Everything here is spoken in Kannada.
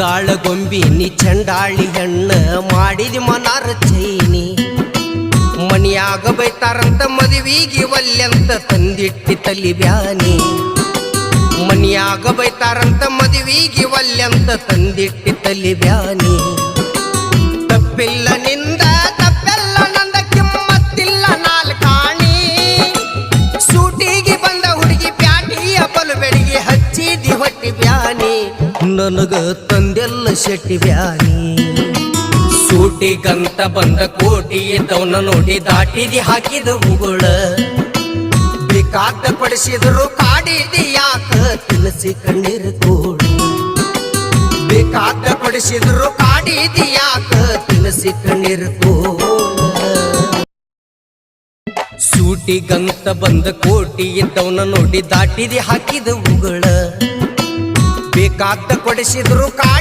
ಮುದ್ದಾಳ ಗೊಂಬಿ ನೀ ಚಂಡಾಳಿ ಹೆಣ್ಣ ಮಾಡಿದಿ ಮನಾರ ಚೈನಿ ಮನಿಯಾಗ ಬೈತಾರಂತ ಮದುವಿಗೆ ಒಲ್ಲೆಂತ ತಂದಿಟ್ಟಿ ತಲಿ ಬ್ಯಾನಿ ಮನಿಯಾಗ ಬೈತಾರಂತ ಮದುವಿಗೆ ಒಲ್ಲೆಂತ ತಂದಿಟ್ಟಿ ತಲಿ ಬ್ಯಾನಿ ತಪ್ಪಿಲ್ಲ ನಿಂದ ತಪ್ಪೆಲ್ಲ ನಂದ ಕಿಮ್ಮತ್ತಿಲ್ಲ ನಾಲ್ಕಾಣಿ ಸೂಟಿಗೆ ಬಂದ ಹುಡುಗಿ ಪ್ಯಾಟಿಯ ಬಲು ಬೆಡಿಗೆ ಹಚ್ಚಿದಿ ಹೊಟ್ಟಿ ಬ್ಯಾನಿ ನನಗ ತಂದೆಲ್ಲ ಶೆಟ್ಟಿ ಬ್ಯಾನಿ ಸೂಟಿಗಂತ ಬಂದ ಕೋಟಿ ಇದ್ದವನ ನೋಡಿ ದಾಟಿದಿ ಹಾಕಿದ ಉಗುಳ ಬೇಕಾದ ಪಡಿಸಿದ್ರು ಕಾಡಿದಿ ಯಾಕ ತಿನ್ನಿಸಿ ಕಣ್ಣೀರು ಕೋಳ ಬೇಕಾದ ಪಡಿಸಿದ್ರು ಕಾಡಿದಿ ಯಾಕ ತಿನ್ನಿಸಿ ಕಣ್ಣೀರು ಕೋಳ ಸೂಟಿಗಂತ ಬಂದ ಕೋಟಿ ಇದ್ದವನ ನೋಡಿ ದಾಟಿದಿ ಹಾಕಿದ ಉಗುಳ ಬೇಕಾದ ಕೊಡಿಸಿದ್ರು ಕಾಡಿ